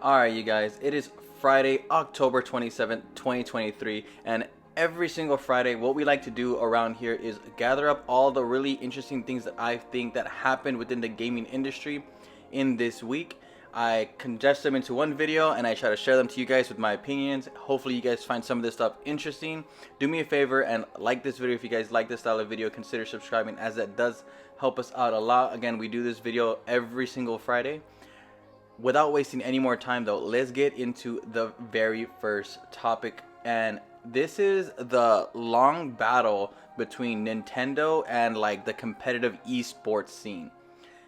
Alright, you guys, it is Friday, October 27th, 2023, and every single Friday, what we like to do around here is gather up all the really interesting things that I think that happened within the gaming industry in this week. I condense them into one video and I try to share them to you guys with my opinions. Hopefully you guys find some of this stuff interesting. Do me a favor and like this video. If you guys like this style of video, consider subscribing, as that does help us out a lot. Again, we do this video every single Friday. Without wasting any more time though, let's get into the very first topic, and this is the long battle between Nintendo and like the competitive esports scene.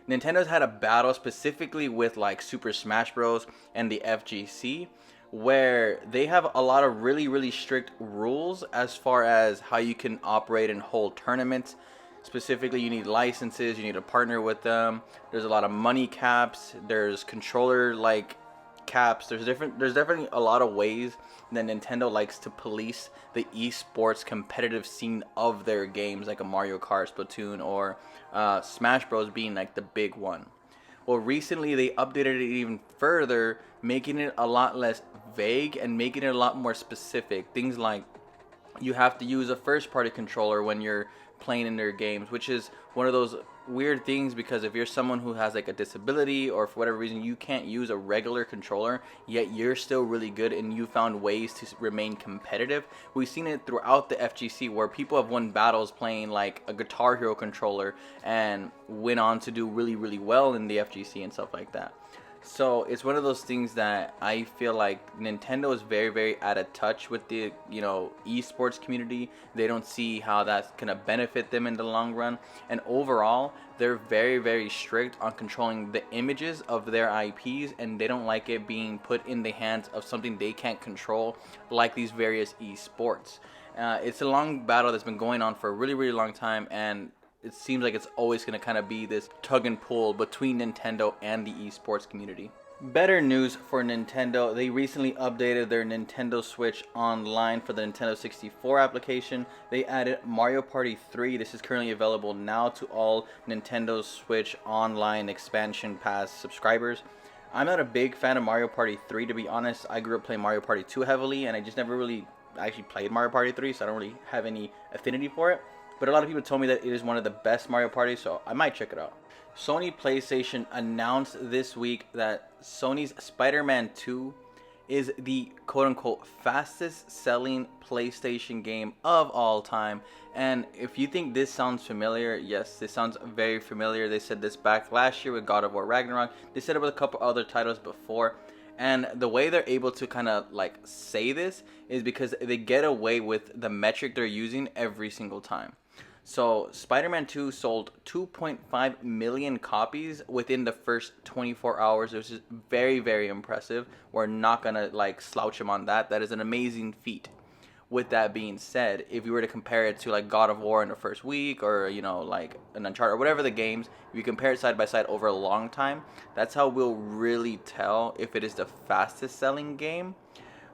Nintendo's had a battle specifically with like Super Smash Bros. And the FGC, where they have a lot of really strict rules as far as how you can operate and hold tournaments. Specifically, you need licenses, you need to partner with them. There's a lot of money caps, there's controller like caps. There's definitely a lot of ways that Nintendo likes to police the esports competitive scene of their games, like a Mario Kart, Splatoon, or Smash Bros being like the big one. Well, recently they updated it even further, making it a lot less vague and making it a lot more specific. Things like you have to use a first party controller when you're playing in their games, which is one of those weird things, because if you're someone who has like a disability or for whatever reason you can't use a regular controller, yet you're still really good and you found ways to remain competitive. We've seen it throughout the FGC where people have won battles playing like a Guitar Hero controller and went on to do really well in the FGC and stuff like that. So it's one of those things that I feel like Nintendo is very out of touch with the esports community. They don't see how that's gonna benefit them in the long run, and overall they're very strict on controlling the images of their IPs, and they don't like it being put in the hands of something they can't control, like these various esports. It's a long battle that's been going on for a really long time, and it seems like it's always going to kind of be this tug and pull between Nintendo and the esports community. Better news for Nintendo. They recently updated their Nintendo Switch Online for the Nintendo 64 application. They added Mario Party 3. This is currently available now to all Nintendo Switch Online expansion pass subscribers. I'm not a big fan of Mario Party 3, to be honest. I grew up playing Mario Party 2 heavily, and I just never really actually played Mario Party 3, so I don't really have any affinity for it. But a lot of people told me that it is one of the best Mario Parties, so I might check it out. Sony PlayStation announced this week that Sony's Spiderman 2 is the quote-unquote fastest selling PlayStation game of all time. And if you think this sounds familiar, yes, this sounds very familiar. They said this back last year with God of War Ragnarok. They said it with a couple other titles before. And the way they're able to kind of like say this is because they get away with the metric they're using every single time. So Spider-Man 2 sold 2.5 million copies within the first 24 hours, which is very impressive. We're not gonna like slouch them on that. That is an amazing feat. With that being said, if you were to compare it to like God of War in the first week, or like an Uncharted or whatever the games, if you compare it side by side over a long time, that's how we'll really tell if it is the fastest selling game.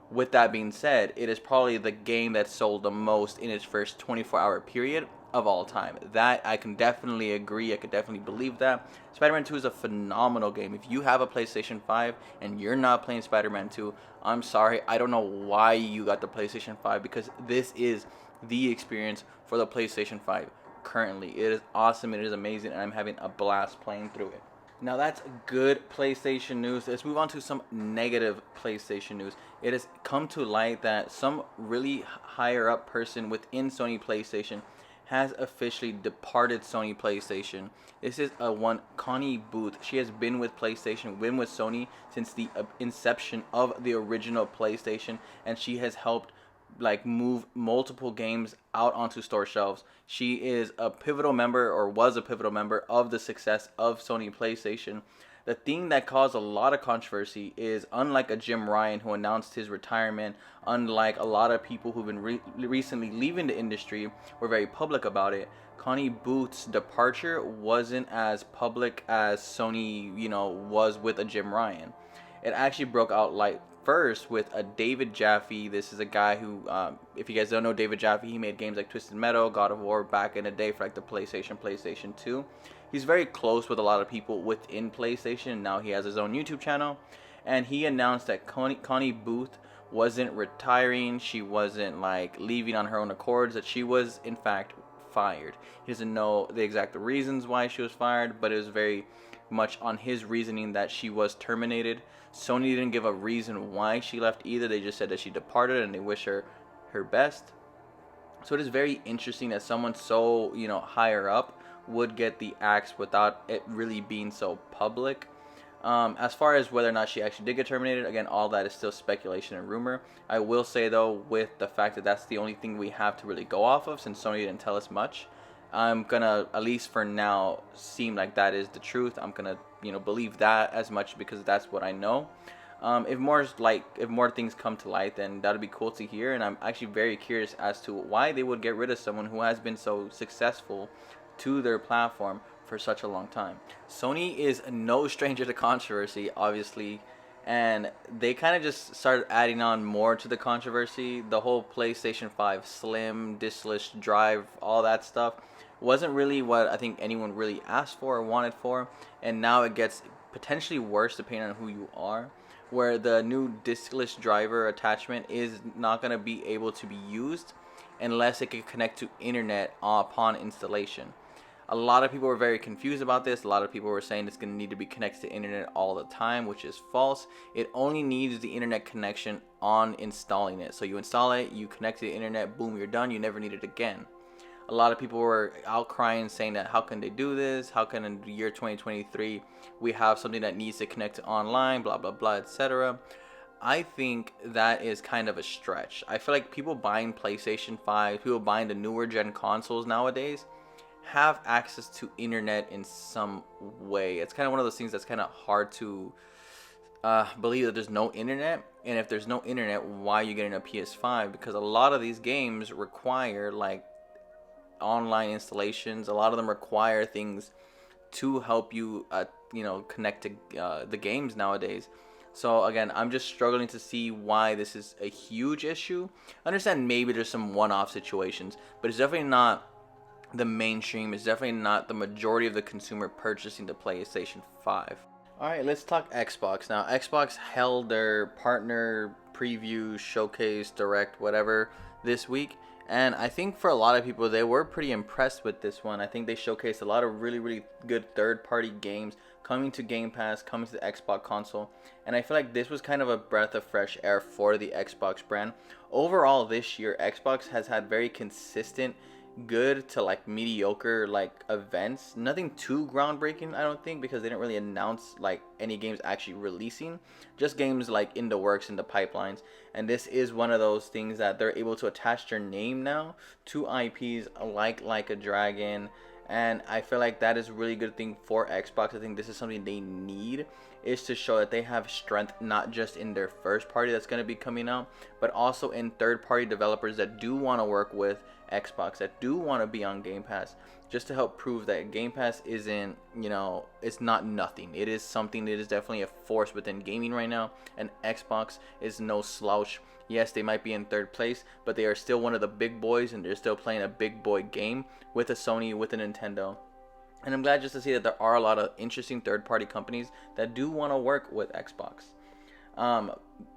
With that being said, it is probably the game that sold the most in its first 24-hour period of all time. That I can definitely agree. I could definitely believe that. Spider-Man 2 is a phenomenal game. If you have a PlayStation 5 and you're not playing Spider-Man 2, I'm sorry. I don't know why you got the PlayStation 5, because this is the experience for the PlayStation 5 currently. It is awesome. It is amazing, and I'm having a blast playing through it. Now that's good PlayStation news. Let's move on to some negative PlayStation news. It has come to light that some really higher up person within Sony PlayStation has officially departed Sony PlayStation. This is one Connie Booth. She has been with PlayStation, been with Sony since the inception of the original PlayStation, and she has helped like move multiple games out onto store shelves. She is a pivotal member, or was a pivotal member, of the success of Sony PlayStation. The thing that caused a lot of controversy is, unlike a Jim Ryan who announced his retirement, unlike a lot of people who've been recently leaving the industry, were very public about it, Connie Booth's departure wasn't as public as Sony, was with a Jim Ryan. It actually broke out like first with a David Jaffe. This is a guy who, if you guys don't know David Jaffe, he made games like Twisted Metal, God of War back in the day for like the PlayStation 2. He's very close with a lot of people within PlayStation. Now he has his own YouTube channel. and he announced that Connie Booth wasn't retiring. She wasn't like leaving on her own accords. That she was in fact fired. He doesn't know the exact reasons why she was fired, but it was very much on his reasoning that she was terminated. Sony didn't give a reason why she left either. They just said that she departed and they wish her best. So it is very interesting that someone so, higher up would get the axe without it really being so public. As far as whether or not she actually did get terminated, again, all that is still speculation and rumor. I will say, though, with the fact that that's the only thing we have to really go off of, since Sony didn't tell us much, I'm gonna, at least for now, seem like that is the truth. I'm gonna, believe that as much because that's what I know. If more things come to light, then that'd be cool to hear. And I'm actually very curious as to why they would get rid of someone who has been so successful to their platform for such a long time. Sony is no stranger to controversy, obviously, and they kind of just started adding on more to the controversy. The whole PlayStation 5 Slim, diskless drive, all that stuff wasn't really what I think anyone really asked for or wanted for, and now it gets potentially worse depending on who you are, where the new diskless driver attachment is not going to be able to be used unless it can connect to internet upon installation. A lot of people were very confused about this. A lot of people were saying it's going to need to be connected to internet all the time, which is false. It only needs the internet connection on installing it. So you install it, you connect to the internet, boom, you're done. You never need it again. A lot of people were outcrying, saying that how can they do this? How can in the year 2023 we have something that needs to connect to online, blah, blah, blah, etc. I think that is kind of a stretch. I feel like people buying PlayStation 5, people buying the newer gen consoles nowadays, have access to internet in some way. It's kind of one of those things that's kind of hard to believe that there's no internet. And if there's no internet, why are you getting a PS5? Because a lot of these games require like online installations. A lot of them require things to help you connect to the games nowadays. So again, I'm just struggling to see why this is a huge issue. I understand maybe there's some one-off situations, but it's definitely not the mainstream. Is definitely not the majority of the consumer purchasing the PlayStation 5. Alright, let's talk Xbox. Now, Xbox held their partner preview, showcase, direct, whatever, this week. And I think for a lot of people, they were pretty impressed with this one. I think they showcased a lot of really, really good third-party games coming to Game Pass, coming to the Xbox console. And I feel like this was kind of a breath of fresh air for the Xbox brand. Overall, this year, Xbox has had very consistent good to like mediocre like events. Nothing too groundbreaking, I don't think, because they didn't really announce like any games actually releasing, just games like in the works, in the pipelines. And this is one of those things that they're able to attach their name now to IPs like a Dragon, and I feel like that is a really good thing for Xbox. I think this is something they need, is to show that they have strength not just in their first party that's going to be coming out, but also in third party developers that do want to work with Xbox, that do want to be on Game Pass, just to help prove that Game Pass isn't, it's not nothing. It is something that is definitely a force within gaming right now, and Xbox is no slouch. Yes, they might be in third place, but they are still one of the big boys, and they're still playing a big boy game with a Sony, with a Nintendo. And I'm glad just to see that there are a lot of interesting third-party companies that do want to work with Xbox.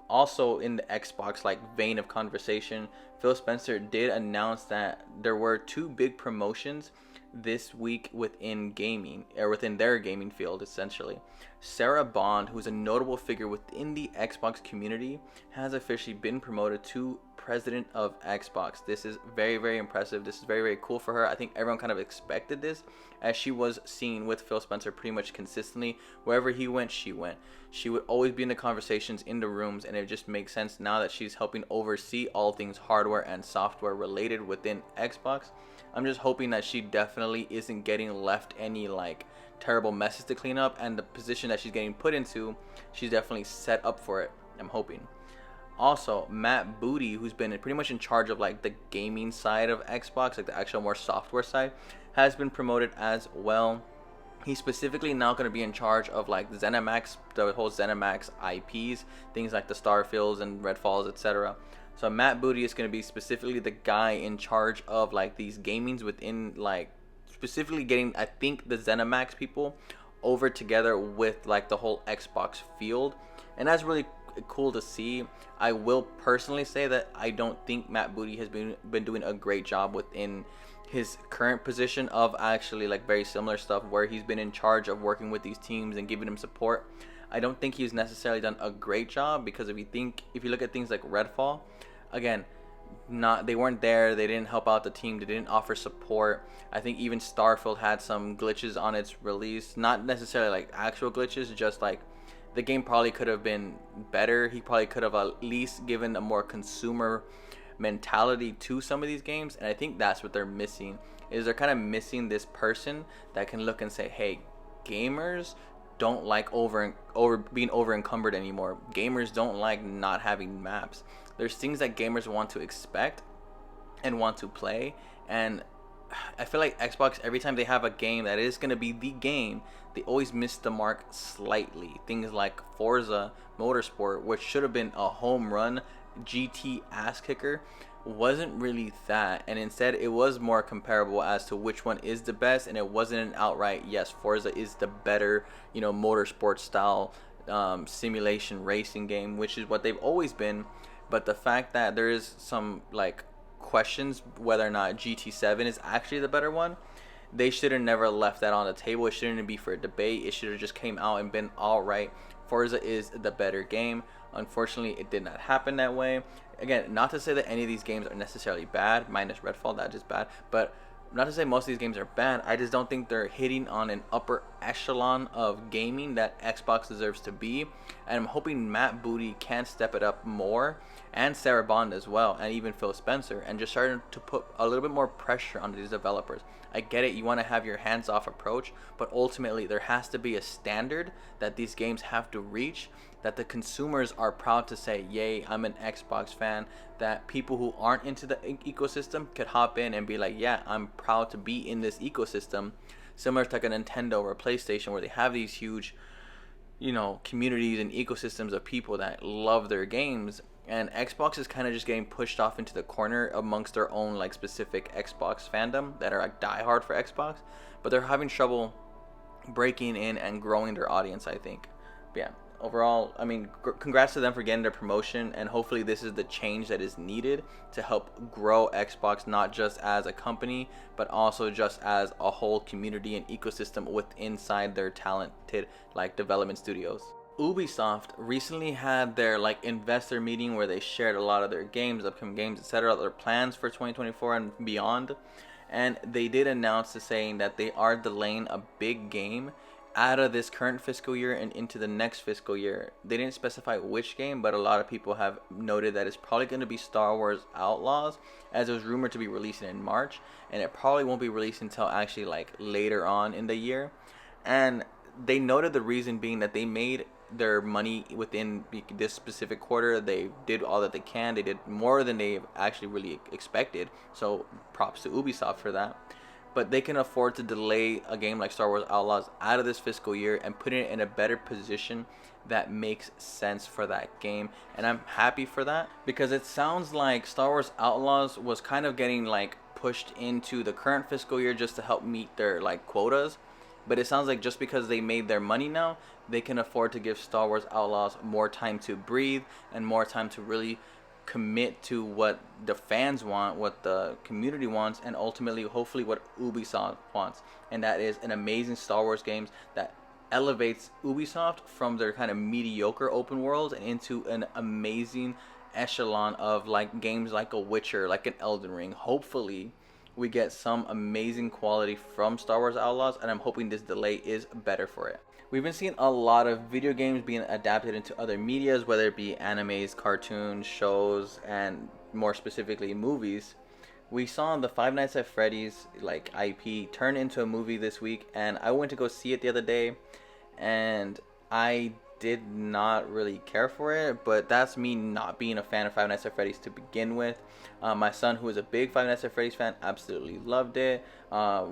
Also in the Xbox vein of conversation, Phil Spencer did announce that there were two big promotions this week within gaming, or within their gaming field essentially. Sarah Bond, who's a notable figure within the Xbox community, has officially been promoted to president of Xbox. This is very, very impressive. This is very, very cool for her. I think everyone kind of expected this, as she was seen with Phil Spencer pretty much consistently. Wherever he went, she went. She would always be in the conversations, in the rooms, and it just makes sense now that she's helping oversee all things hardware and software related within Xbox. I'm just hoping that she definitely isn't getting left any terrible messes to clean up, and the position that she's getting put into, she's definitely set up for it, I'm hoping. Also, Matt Booty, who's been pretty much in charge of the gaming side of Xbox, the actual more software side, has been promoted as well. He's specifically now going to be in charge of ZeniMax, the whole ZeniMax IPs, things like the Starfields and Redfalls, etc. So Matt Booty is going to be specifically the guy in charge of these gamings within specifically getting, I think, the ZeniMax people over together with the whole Xbox field, and that's really cool to see. I will personally say that I don't think Matt Booty has been doing a great job within his current position of actually like very similar stuff where he's been in charge of working with these teams and giving them support. I don't think he's necessarily done a great job, because if you look at things like Redfall, again, they weren't there, they didn't help out the team, they didn't offer support. I think even Starfield had some glitches on its release, not necessarily like actual glitches, just like the game probably could have been better. He probably could have at least given a more consumer mentality to some of these games, and I think that's what they're missing. Is they're kind of missing this person that can look and say, hey, gamers don't like being over encumbered anymore. Gamers don't like not having maps. There's things that gamers want to expect and want to play, and I feel like Xbox, every time they have a game that is going to be the game, they always miss the mark slightly. Things like Forza Motorsport, which should have been a home run GT ass kicker, wasn't really that, and instead it was more comparable as to which one is the best, and it wasn't an outright yes, Forza is the better, motorsport style simulation racing game, which is what they've always been. But the fact that there is some like questions whether or not GT7 is actually the better one, they should have never left that on the table. It shouldn't be for a debate. It should have just came out and been all right, Forza is the better game. Unfortunately, it did not happen that way. Again, not to say that any of these games are necessarily bad, minus Redfall, that's just bad, but not to say most of these games are bad. I just don't think they're hitting on an upper echelon of gaming that Xbox deserves to be, and I'm hoping Matt Booty can step it up more, and Sarah Bond as well, and even Phil Spencer, and just starting to put a little bit more pressure on these developers. I get it, you want to have your hands-off approach, but ultimately there has to be a standard that these games have to reach, that the consumers are proud to say, yay, I'm an Xbox fan, that people who aren't into the ecosystem could hop in and be like, yeah, I'm proud to be in this ecosystem, similar to like a Nintendo or a PlayStation, where they have these huge, communities and ecosystems of people that love their games. And Xbox is kind of just getting pushed off into the corner amongst their own like specific Xbox fandom that are like diehard for Xbox, but they're having trouble breaking in and growing their audience, I think. But yeah, overall, I mean, congrats to them for getting their promotion, and hopefully this is the change that is needed to help grow Xbox, not just as a company, but also just as a whole community and ecosystem inside their talented like development studios. Ubisoft recently had their like investor meeting where they shared a lot of their games, upcoming games, etc., their plans for 2024 and beyond. And they did announce to saying that they are delaying a big game out of this current fiscal year and into the next fiscal year. They didn't specify which game, but a lot of people have noted that it's probably going to be Star Wars Outlaws, as it was rumored to be releasing in March, and it probably won't be released until actually like later on in the year. And they noted the reason being that they made their money within this specific quarter. They did all that they can. They did more than they actually really expected, so props to Ubisoft for that. But they can afford to delay a game like Star Wars Outlaws out of this fiscal year and put it in a better position that makes sense for that game, and I'm happy for that, because it sounds like Star Wars Outlaws was kind of getting like pushed into the current fiscal year just to help meet their like quotas. But it sounds like just because they made their money now, they can afford to give Star Wars Outlaws more time to breathe and more time to really commit to what the fans want, what the community wants, and ultimately, hopefully, what Ubisoft wants. And that is an amazing Star Wars game that elevates Ubisoft from their kind of mediocre open world and into an amazing echelon of like games like a Witcher, like an Elden Ring. Hopefully we get some amazing quality from Star Wars Outlaws, and I'm hoping this delay is better for it. We've been seeing a lot of video games being adapted into other medias, whether it be animes, cartoons, shows, and more specifically movies. We saw the Five Nights at Freddy's like IP turn into a movie this week, and I went to go see it the other day, and I did not really care for it, but that's me not being a fan of Five Nights at Freddy's to begin with. My son, who is a big Five Nights at Freddy's fan, absolutely loved it.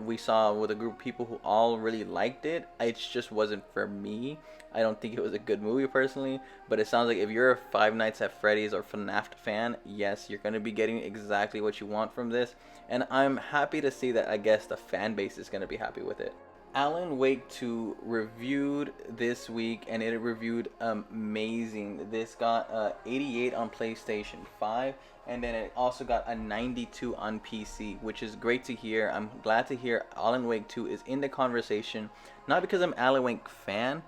We saw with a group of people who all really liked it. It just wasn't for me. I don't think it was a good movie personally, but it sounds like if you're a Five Nights at Freddy's or FNAF fan, yes, you're going to be getting exactly what you want from this, and I'm happy to see that I guess the fan base is going to be happy with it. Alan Wake 2 reviewed this week, and it reviewed amazing. This got 88 on PlayStation 5, and then it also got a 92 on PC, which is great to hear. I'm glad to hear Alan Wake 2 is in the conversation, not because I'm Alan Wake fan.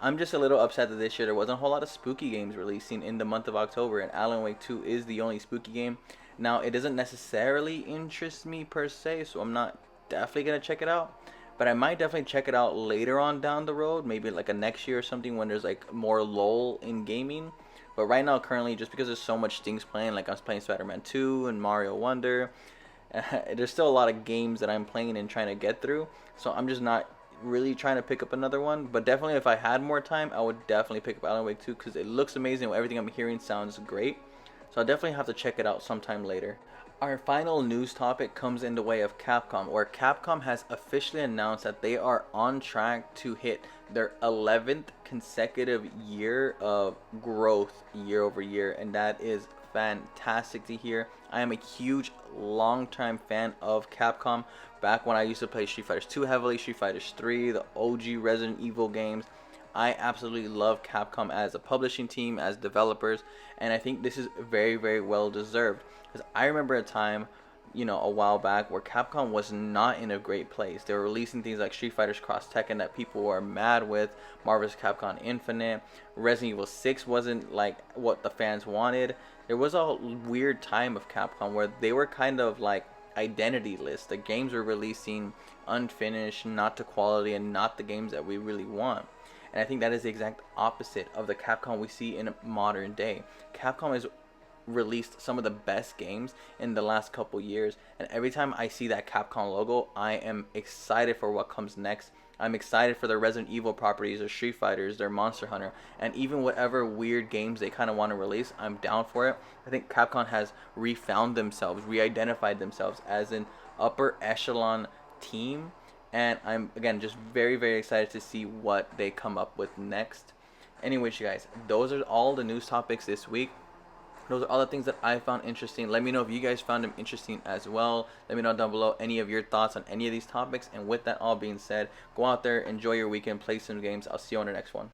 I'm just a little upset that this year there wasn't a whole lot of spooky games releasing in the month of October, and Alan Wake 2 is the only spooky game. Now, it doesn't necessarily interest me per se, so I'm not definitely going to check it out. But I might definitely check it out later on down the road, maybe like a next year or something when there's like more lull in gaming. But right now, currently, just because there's so much things playing, like I was playing Spiderman 2 and Mario Wonder, there's still a lot of games that I'm playing and trying to get through. So I'm just not really trying to pick up another one. But definitely, if I had more time, I would definitely pick up Alan Wake 2 because it looks amazing. Everything I'm hearing sounds great. So I'll definitely have to check it out sometime later. Our final news topic comes in the way of Capcom, where Capcom has officially announced that they are on track to hit their 11th consecutive year of growth year over year, and that is fantastic to hear. I am a huge long-time fan of Capcom. Back when I used to play Street Fighter 2 heavily, Street Fighter 3, the OG Resident Evil games, I absolutely love Capcom as a publishing team, as developers, and I think this is very, very well deserved. Because I remember a time, a while back where Capcom was not in a great place. They were releasing things like Street Fighter's Cross Tekken that people were mad with, Marvel's Capcom Infinite, Resident Evil 6 wasn't like what the fans wanted. There was a weird time of Capcom where they were kind of like identityless. The games were releasing unfinished, not to quality, and not the games that we really want. And I think that is the exact opposite of the Capcom we see in modern day. Capcom has released some of the best games in the last couple years, and every time I see that Capcom logo, I am excited for what comes next. I'm excited for their Resident Evil properties, their Street Fighters, their Monster Hunter, and even whatever weird games they kind of want to release, I'm down for it. I think Capcom has refound themselves, re-identified themselves as an upper echelon team, and I'm, again, just very, very excited to see what they come up with next. Anyways, you guys, those are all the news topics this week. Those are all the things that I found interesting. Let me know if you guys found them interesting as well. Let me know down below any of your thoughts on any of these topics. And with that all being said, go out there, enjoy your weekend, play some games. I'll see you on the next one.